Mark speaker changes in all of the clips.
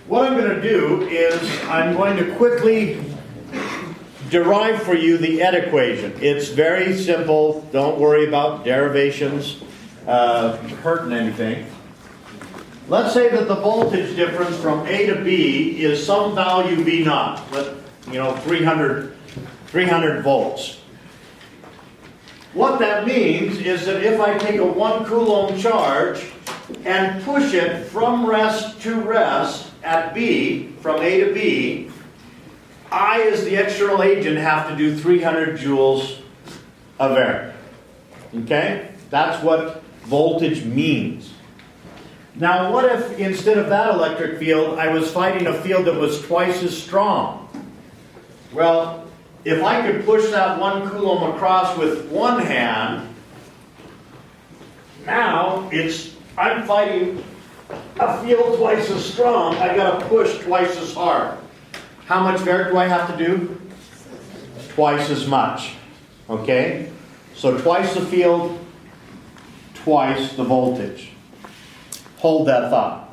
Speaker 1: What I'm going to do is I'm going to quickly derive for you the ED equation. It's very simple. Don't worry about derivations hurting anything. Let's say that the voltage difference from A to B is some value V naught. 300 volts. What that means is that if I take a 1 coulomb charge and push it from rest to rest at B, from A to B, I, as the external agent, have to do 300 joules of air. Okay? That's what voltage means. Now, what if instead of that electric field, I was fighting a field that was twice as strong? Well, if I could push that 1 coulomb across with one hand, now I'm fighting a field twice as strong. I got to push twice as hard. How much Verk do I have to do? Twice as much. Okay? So twice the field, twice the voltage. Hold that thought.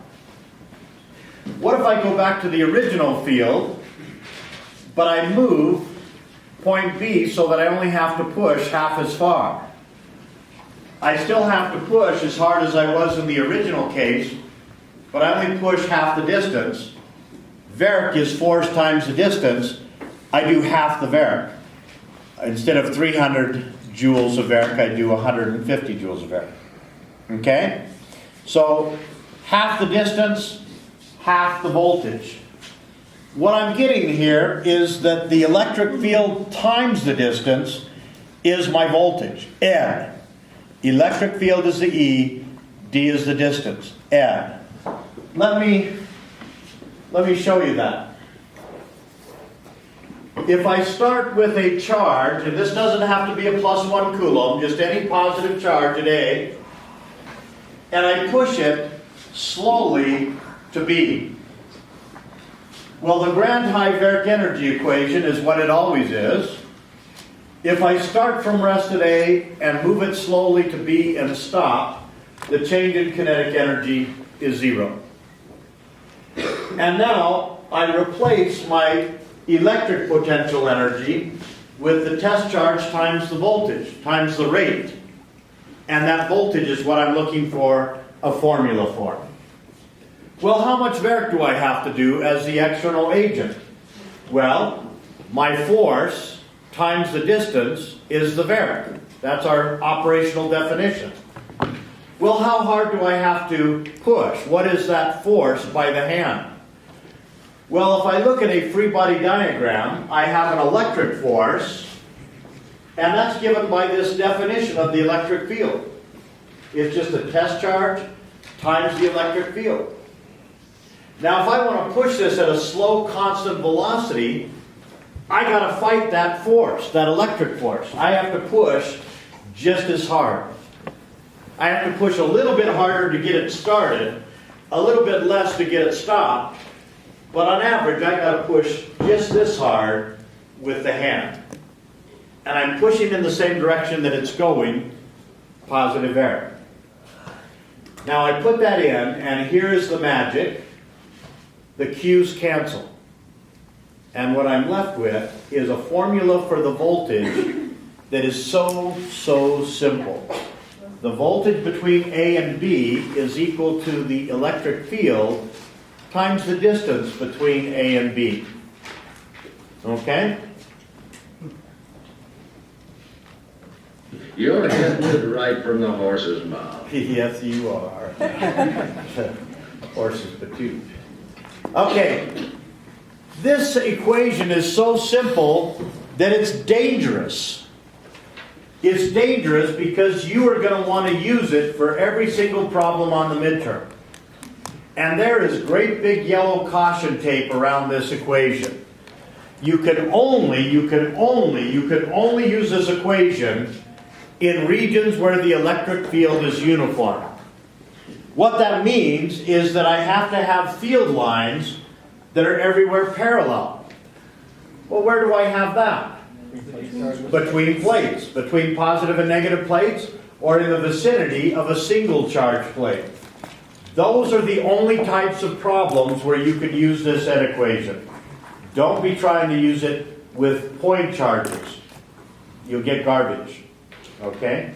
Speaker 1: What if I go back to the original field, but I move point B so that I only have to push half as far? I still have to push as hard as I was in the original case, but I only push half the distance. Verk is force times the distance. I do half the Verk. Instead of 300 joules of Verk, I do 150 joules of Verk. Okay? So, half the distance, half the voltage. What I'm getting here is that the electric field times the distance is my voltage, N. Electric field is the E, D is the distance, N. Let me show you that. If I start with a charge, and this doesn't have to be a plus 1 coulomb, just any positive charge at A, and I push it slowly to B. Well, the grand high Verk energy equation is what it always is. If I start from rest at A and move it slowly to B and stop, the change in kinetic energy is 0. And now I replace my electric potential energy with the test charge times the voltage, times the rate. And that voltage is what I'm looking for a formula for. Well, how much Verk do I have to do as the external agent? Well, my force times the distance is the Verk. That's our operational definition. Well, how hard do I have to push? What is that force by the hand? Well, if I look at a free body diagram, I have an electric force, and that's given by this definition of the electric field. It's just a test charge times the electric field. Now, if I want to push this at a slow, constant velocity, I got to fight that force, that electric force. I have to push just as hard. I have to push a little bit harder to get it started, a little bit less to get it stopped, but on average, I got to push just this hard with the hand. And I'm pushing in the same direction that it's going, positive Verk. Now I put that in, and here's the magic. The Q's cancel. And what I'm left with is a formula for the voltage that is so simple. The voltage between A and B is equal to the electric field times the distance between A and B. Okay?
Speaker 2: You're getting it right from the horse's mouth.
Speaker 1: Yes, you are. Horses patooed. Okay. This equation is so simple that it's dangerous. It's dangerous because you are going to want to use it for every single problem on the midterm. And there is great big yellow caution tape around this equation. You can only use this equation in regions where the electric field is uniform. What that means is that I have to have field lines that are everywhere parallel. Well, where do I have that? Between plates, between positive and negative plates, or in the vicinity of a single charge plate. Those are the only types of problems where you could use this set equation. Don't be trying to use it with point charges. You'll get garbage. Okay?